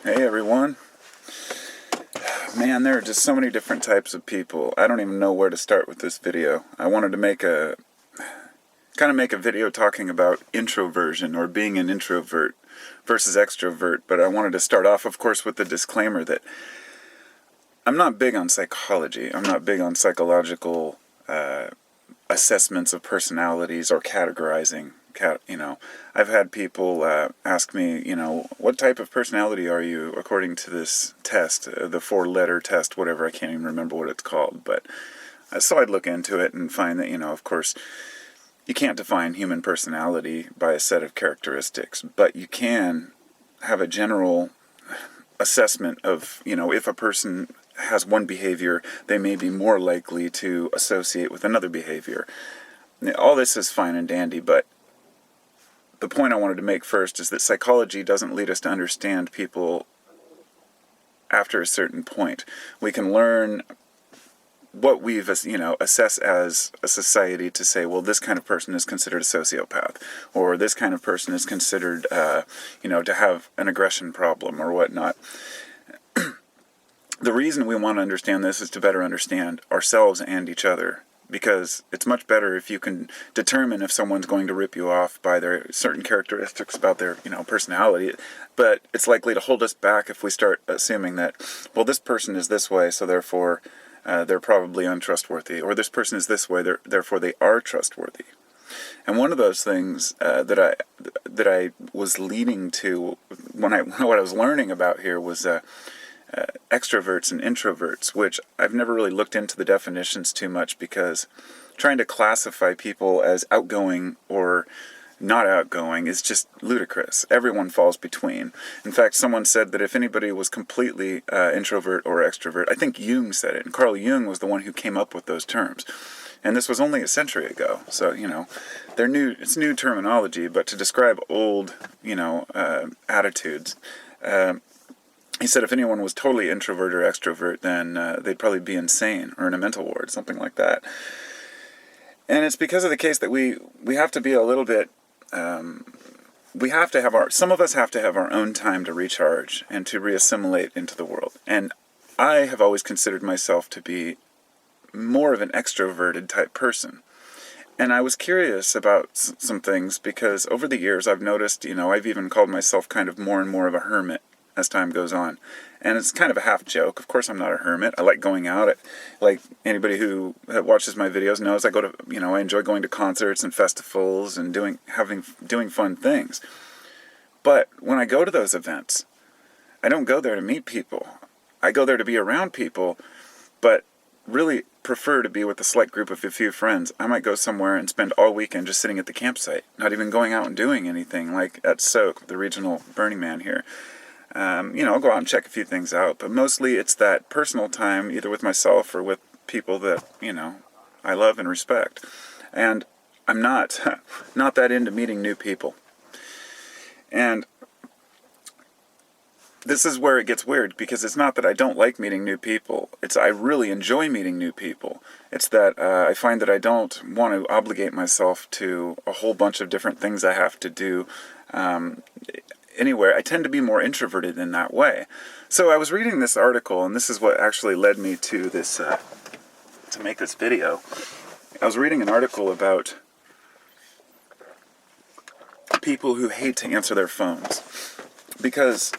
Hey everyone. Man, there are just so many different types of people. I don't even know where to start with this video. I wanted to make a video talking about introversion, or being an introvert versus extrovert, but I wanted to start off, of course, with the disclaimer that I'm not big on psychology. I'm not big on psychological assessments of personalities or categorizing. I've had people ask me, what type of personality are you according to this test, the 4-letter test, whatever. I can't even remember what it's called. But so I'd look into it and find that, of course, you can't define human personality by a set of characteristics, but you can have a general assessment of, if a person has one behavior, they may be more likely to associate with another behavior. All this is fine and dandy, but the point I wanted to make first is that psychology doesn't lead us to understand people after a certain point. We can learn what we've, assess as a society to say, well, this kind of person is considered a sociopath, or this kind of person is considered, to have an aggression problem or whatnot. The reason we want to understand this is to better understand ourselves and each other, because it's much better if you can determine if someone's going to rip you off by their certain characteristics about their, personality. But it's likely to hold us back if we start assuming that, well, this person is this way, so therefore they're probably untrustworthy, or this person is this way, therefore they are trustworthy. And one of those things that I was leading to what I was learning about here was extroverts and introverts, which I've never really looked into the definitions too much, because trying to classify people as outgoing or not outgoing is just ludicrous. Everyone falls between. In fact, someone said that if anybody was completely introvert or extrovert, I think Jung said it, and Carl Jung was the one who came up with those terms. And this was only a century ago, so, they're new. It's new terminology, but to describe old, attitudes, he said if anyone was totally introvert or extrovert, then they'd probably be insane or in a mental ward, something like that. And it's because of the case that we have to be a little bit, some of us have to have our own time to recharge and to reassimilate into the world. And I have always considered myself to be more of an extroverted type person. And I was curious about some things, because over the years I've noticed, I've even called myself kind of more and more of a hermit as time goes on. And it's kind of a half joke. Of course I'm not a hermit. I like going out. Like anybody who watches my videos knows, I enjoy going to concerts and festivals and doing fun things. But when I go to those events, I don't go there to meet people. I go there to be around people, but really prefer to be with a select group of a few friends. I might go somewhere and spend all weekend just sitting at the campsite, not even going out and doing anything, like at Soak, the regional Burning Man here. I'll go out and check a few things out, but mostly it's that personal time, either with myself or with people that, I love and respect. And I'm not that into meeting new people. And this is where it gets weird, because it's not that I don't like meeting new people. It's I really enjoy meeting new people. It's that I find that I don't want to obligate myself to a whole bunch of different things I have to do anywhere. I tend to be more introverted in that way. So I was reading this article, and this is what actually led me to this, to make this video. I was reading an article about people who hate to answer their phones, because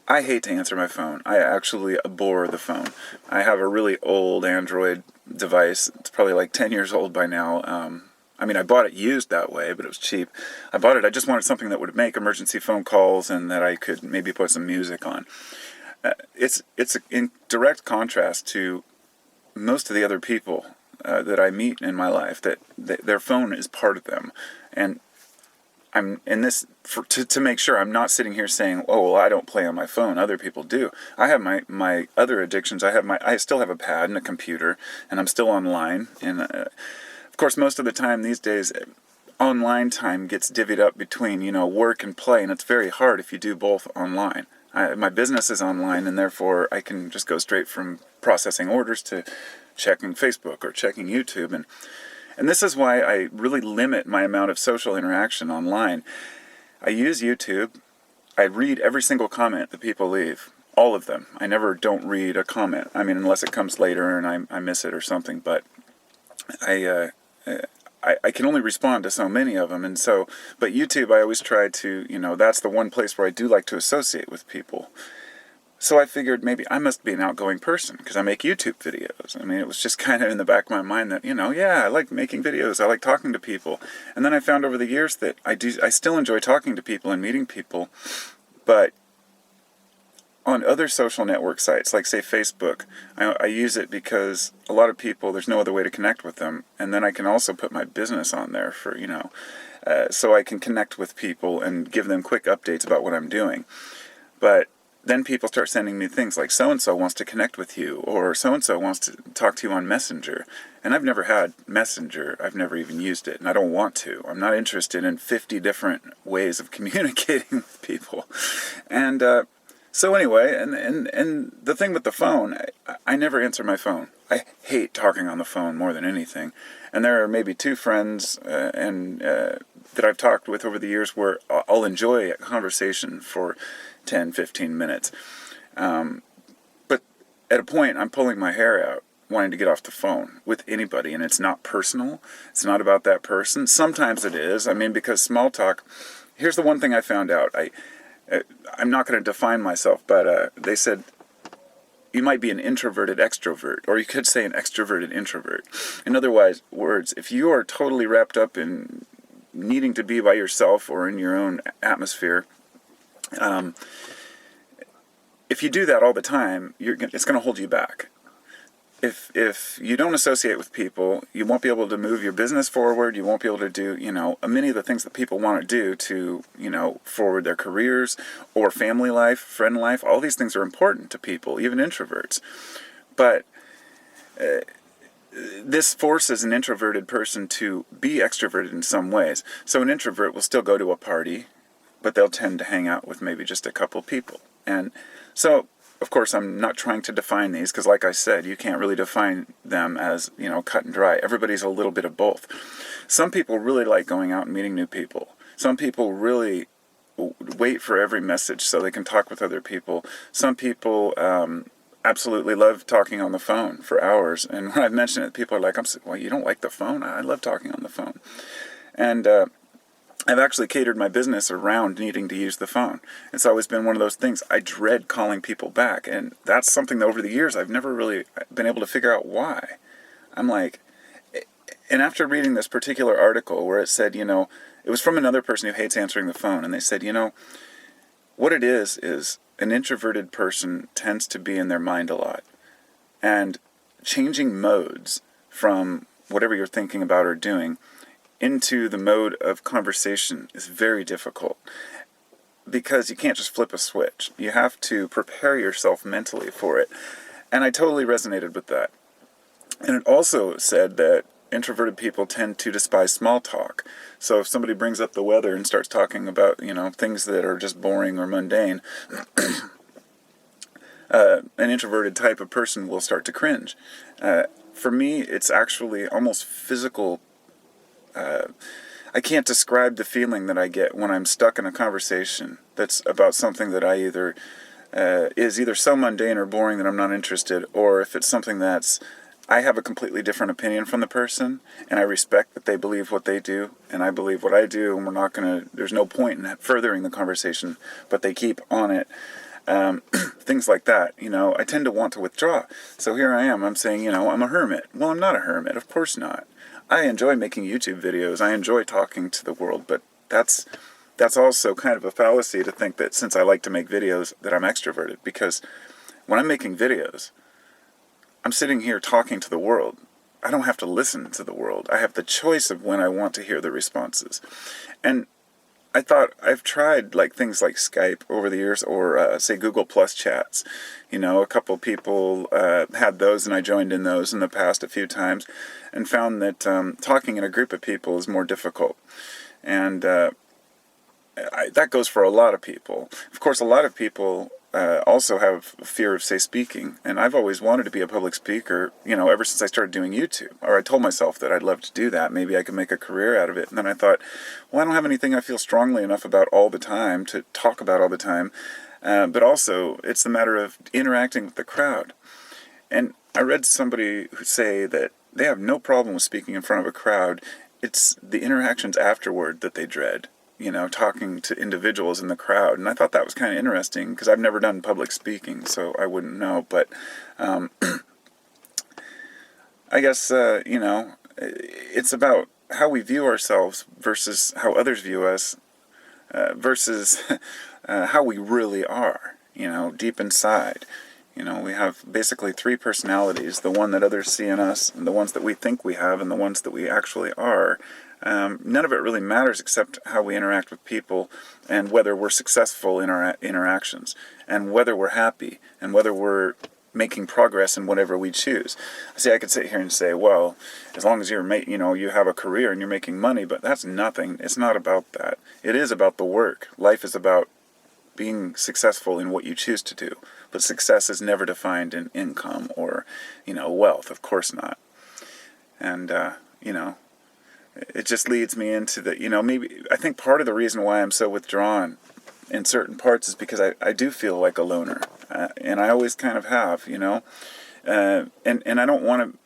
I hate to answer my phone. I actually abhor the phone. I have a really old Android device. It's probably like 10 years old by now. I bought it used that way, but it was cheap. I bought it, I just wanted something that would make emergency phone calls and that I could maybe put some music on. It's in direct contrast to most of the other people that I meet in my life, that their phone is part of them. And I'm in this to make sure I'm not sitting here saying, oh, well, I don't play on my phone. Other people do. I have my other addictions. I still have a pad and a computer, and I'm still online. And of course, most of the time these days, online time gets divvied up between, work and play, and it's very hard if you do both online. My business is online, and therefore I can just go straight from processing orders to checking Facebook or checking YouTube. And this is why I really limit my amount of social interaction online. I use YouTube. I read every single comment that people leave. All of them. I never don't read a comment. I mean, unless it comes later and I miss it or something. But I can only respond to so many of them. And so, but YouTube, I always try to, that's the one place where I do like to associate with people. So I figured maybe I must be an outgoing person because I make YouTube videos. I mean, it was just kind of in the back of my mind that, I like making videos. I like talking to people. And then I found over the years that I still enjoy talking to people and meeting people. But on other social network sites, like say Facebook, I use it because a lot of people, there's no other way to connect with them. And then I can also put my business on there for, so I can connect with people and give them quick updates about what I'm doing. But then people start sending me things like so-and-so wants to connect with you, or so-and-so wants to talk to you on Messenger. And I've never had Messenger. I've never even used it, and I don't want to. I'm not interested in 50 different ways of communicating with people. And so anyway, and the thing with the phone, I never answer my phone. I hate talking on the phone more than anything. And there are maybe two friends that I've talked with over the years where I'll enjoy a conversation for 10, 15 minutes. But at a point, I'm pulling my hair out, wanting to get off the phone with anybody, and it's not personal. It's not about that person. Sometimes it is. I mean, because small talk, here's the one thing I found out. I'm not going to define myself, but they said you might be an introverted extrovert, or you could say an extroverted introvert. In other words, if you are totally wrapped up in needing to be by yourself or in your own atmosphere, if you do that all the time, it's going to hold you back. If you don't associate with people, you won't be able to move your business forward. You won't be able to do, many of the things that people want to do to, forward their careers or family life, friend life. All these things are important to people, even introverts. But this forces an introverted person to be extroverted in some ways. So an introvert will still go to a party, but they'll tend to hang out with maybe just a couple people. And so, of course, I'm not trying to define these because, like I said, you can't really define them as, cut and dry. Everybody's a little bit of both. Some people really like going out and meeting new people. Some people really wait for every message so they can talk with other people. Some people absolutely love talking on the phone for hours. And when I've mentioned it, people are like, well, you don't like the phone? I love talking on the phone. And I've actually catered my business around needing to use the phone. It's always been one of those things. I dread calling people back, and that's something that over the years I've never really been able to figure out why. I'm like, and after reading this particular article where it said, it was from another person who hates answering the phone, and they said, what it is an introverted person tends to be in their mind a lot. And changing modes from whatever you're thinking about or doing into the mode of conversation is very difficult because you can't just flip a switch. You have to prepare yourself mentally for it. And I totally resonated with that. And it also said that introverted people tend to despise small talk. So if somebody brings up the weather and starts talking about, things that are just boring or mundane, an introverted type of person will start to cringe. For me, it's actually almost physical. I can't describe the feeling that I get when I'm stuck in a conversation that's about something that I is either so mundane or boring that I'm not interested, or if it's something I have a completely different opinion from the person, and I respect that they believe what they do, and I believe what I do, and there's no point in furthering the conversation, but they keep on it. Things like that, I tend to want to withdraw. So here I am, I'm saying, I'm a hermit. Well, I'm not a hermit, of course not. I enjoy making YouTube videos. I enjoy talking to the world, but that's also kind of a fallacy to think that since I like to make videos that I'm extroverted, because when I'm making videos, I'm sitting here talking to the world. I don't have to listen to the world. I have the choice of when I want to hear the responses. And I thought I've tried things like Skype over the years, or say Google Plus chats. A couple people had those, and I joined in those in the past a few times, and found that talking in a group of people is more difficult. And that goes for a lot of people. Of course, a lot of people also have fear of, say, speaking. And I've always wanted to be a public speaker, ever since I started doing YouTube. Or I told myself that I'd love to do that. Maybe I could make a career out of it. And then I thought, well, I don't have anything I feel strongly enough about all the time to talk about all the time. But also, it's the matter of interacting with the crowd. And I read somebody who say that they have no problem with speaking in front of a crowd. It's the interactions afterward that they dread. Talking to individuals in the crowd. And I thought that was kind of interesting because I've never done public speaking, so I wouldn't know. But I guess, it's about how we view ourselves versus how others view us versus how we really are, deep inside. We have basically three personalities, the one that others see in us, and the ones that we think we have, and the ones that we actually are. None of it really matters except how we interact with people and whether we're successful in our interactions and whether we're happy and whether we're making progress in whatever we choose. See, I could sit here and say, well, as long as you have a career and you're making money, but that's nothing. It's not about that. It is about the work. Life is about being successful in what you choose to do. But success is never defined in income or, wealth. Of course not. And, it just leads me into maybe I think part of the reason why I'm so withdrawn in certain parts is because I do feel like a loner. And I always kind of have, and I don't want to.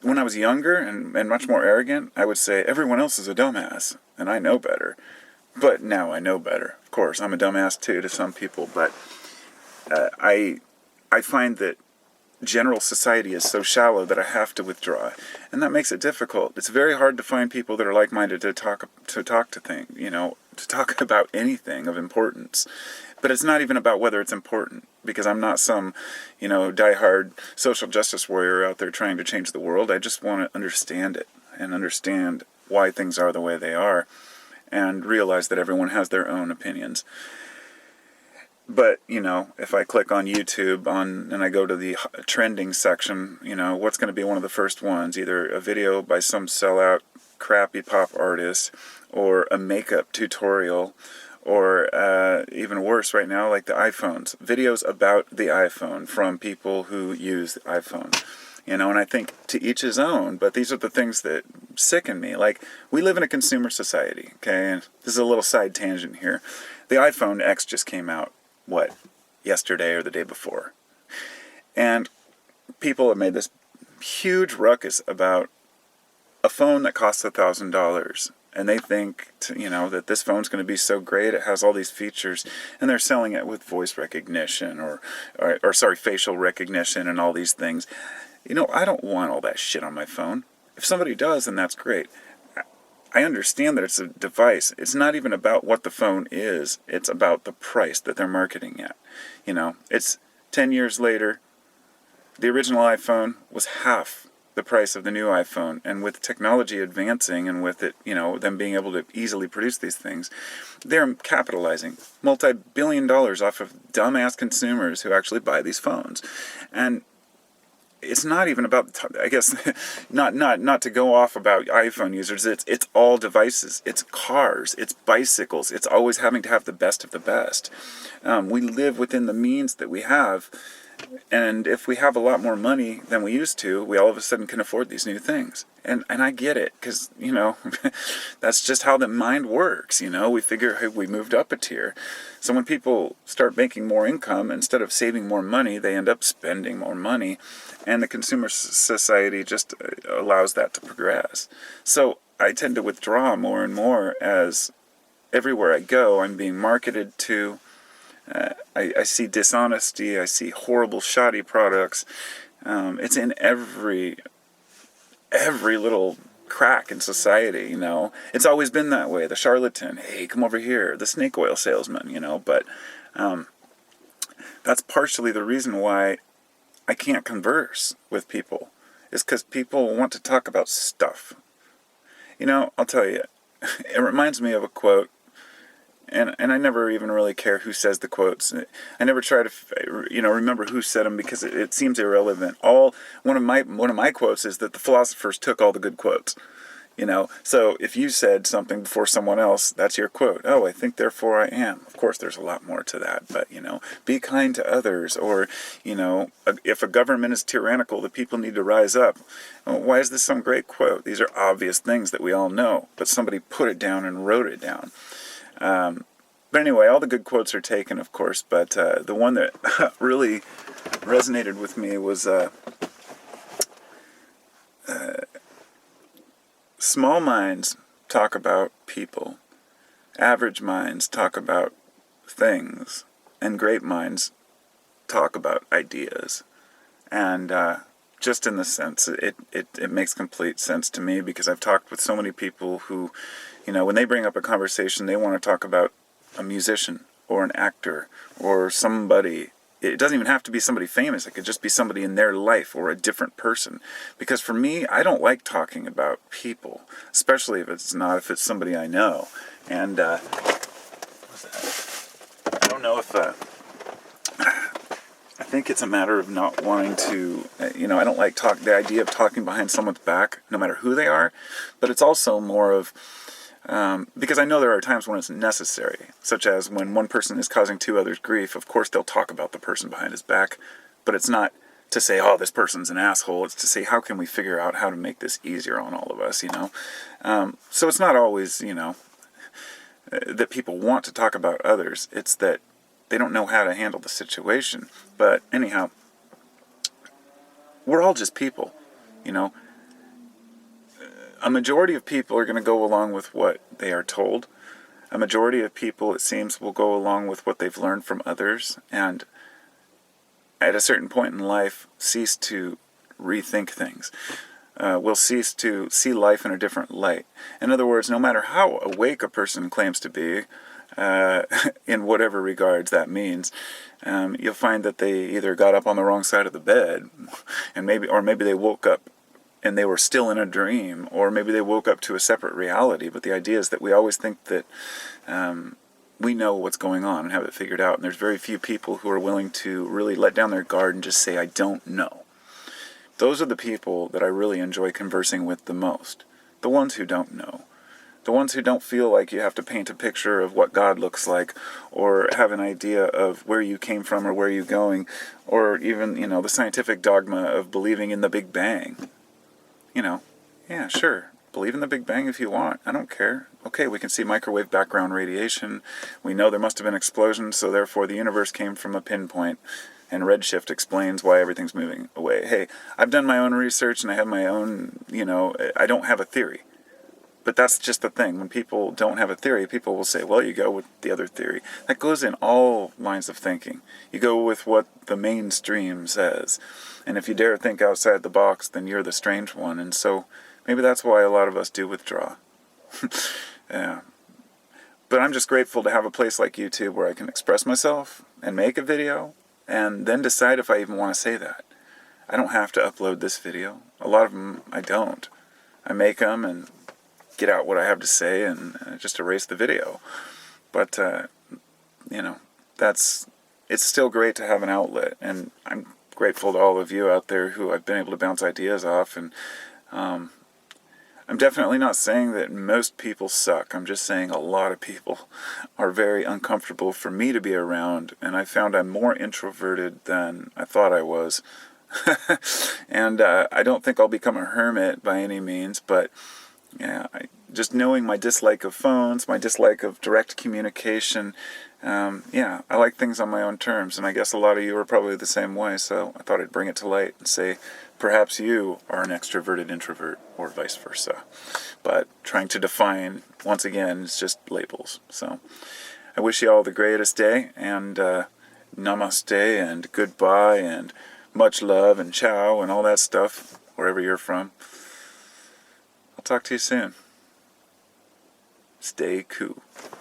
When I was younger and much more arrogant, I would say everyone else is a dumbass and I know better. But now I know better. Of course, I'm a dumbass too to some people, but I find that general society is so shallow that I have to withdraw, and that makes it difficult. It's very hard to find people that are like-minded to talk to things, to talk about anything of importance. But it's not even about whether it's important, because I'm not some, diehard social justice warrior out there trying to change the world. I just want to understand it and understand why things are the way they are, and realize that everyone has their own opinions. But, if I click on YouTube and I go to the trending section, what's going to be one of the first ones? Either a video by some sellout crappy pop artist or a makeup tutorial or even worse right now, like the iPhones. Videos about the iPhone from people who use the iPhone. And I think to each his own, but these are the things that sicken me. Like, we live in a consumer society, okay? And this is a little side tangent here. The iPhone X just came out. Yesterday or the day before. And people have made this huge ruckus about a phone that costs $1,000. And they think, that this phone's going to be so great, it has all these features, and they're selling it with voice recognition or facial recognition and all these things. I don't want all that shit on my phone. If somebody does, then that's great. I understand that it's a device. It's not even about what the phone is. It's about the price that they're marketing at. It's 10 years later. The original iPhone was half the price of the new iPhone. And with technology advancing and with it, them being able to easily produce these things, they're capitalizing multi-billion dollars off of dumbass consumers who actually buy these phones. And it's not even about, I guess, not to go off about iPhone users. It's all devices. It's cars. It's bicycles. It's always having to have the best of the best. We live within the means that we have, and if we have a lot more money than we used to, we all of a sudden can afford these new things. And I get it, because, that's just how the mind works, We figure, hey, we moved up a tier. So when people start making more income, instead of saving more money, they end up spending more money. And the consumer society just allows that to progress. So I tend to withdraw more and more as everywhere I go, I'm being marketed to. I see dishonesty. I see horrible, shoddy products. It's in every little crack in society, It's always been that way. The charlatan, hey, come over here. The snake oil salesman, But that's partially the reason why I can't converse with people. It's because people want to talk about stuff. I'll tell you, it reminds me of a quote, and I never even really care who says the quotes. I never try to, remember who said them because it seems irrelevant. One of my quotes is that the philosophers took all the good quotes. So if you said something before someone else, that's your quote. Oh, I think, therefore I am. Of course, there's a lot more to that, but, be kind to others. Or, if a government is tyrannical, the people need to rise up. Well, why is this some great quote? These are obvious things that we all know, but somebody put it down and wrote it down. But anyway, all the good quotes are taken, of course, but the one that really resonated with me was small minds talk about people, average minds talk about things, and great minds talk about ideas. And just in the sense, it makes complete sense to me, because I've talked with so many people who, when they bring up a conversation, they want to talk about a musician or an actor or somebody. It doesn't even have to be somebody famous. It could just be somebody in their life or a different person. Because for me, I don't like talking about people, especially if it's somebody I know. And what's that? I don't know if I think it's a matter of not wanting to, I don't like the idea of talking behind someone's back, no matter who they are. But it's also more of, because I know there are times when it's necessary, such as when one person is causing two others grief. Of course, they'll talk about the person behind his back, but it's not to say, oh, this person's an asshole. It's to say, how can we figure out how to make this easier on all of us, So it's not always, that people want to talk about others. It's that they don't know how to handle the situation. But anyhow, we're all just people, A majority of people are going to go along with what they are told. A majority of people, it seems, will go along with what they've learned from others, and at a certain point in life, cease to rethink things. Will cease to see life in a different light. In other words, no matter how awake a person claims to be, in whatever regards that means, you'll find that they either got up on the wrong side of the bed, and maybe they woke up and they were still in a dream, or maybe they woke up to a separate reality. But the idea is that we always think that we know what's going on and have it figured out. And there's very few people who are willing to really let down their guard and just say, I don't know. Those are the people that I really enjoy conversing with the most. The ones who don't know. The ones who don't feel like you have to paint a picture of what God looks like, or have an idea of where you came from or where you're going, or even, the scientific dogma of believing in the Big Bang. Yeah, sure. Believe in the Big Bang if you want. I don't care. Okay, we can see microwave background radiation. We know there must have been explosions, so therefore the universe came from a pinpoint, and redshift explains why everything's moving away. Hey, I've done my own research, and I have my own, I don't have a theory. But that's just the thing. When people don't have a theory, people will say, well, you go with the other theory. That goes in all lines of thinking. You go with what the mainstream says. And if you dare think outside the box, then you're the strange one. And so maybe that's why a lot of us do withdraw. Yeah. But I'm just grateful to have a place like YouTube where I can express myself and make a video and then decide if I even want to say that. I don't have to upload this video. A lot of them I don't. I make them and get out what I have to say and just erase the video. But, it's still great to have an outlet. And I'm grateful to all of you out there who I've been able to bounce ideas off. And I'm definitely not saying that most people suck. I'm just saying a lot of people are very uncomfortable for me to be around. And I found I'm more introverted than I thought I was. And I don't think I'll become a hermit by any means, but yeah, just knowing my dislike of phones, my dislike of direct communication, I like things on my own terms, and I guess a lot of you are probably the same way, so I thought I'd bring it to light and say, perhaps you are an extroverted introvert, or vice versa. But trying to define, once again, is just labels. So I wish you all the greatest day, and namaste, and goodbye, and much love, and ciao, and all that stuff, wherever you're from. I'll talk to you soon. Stay cool.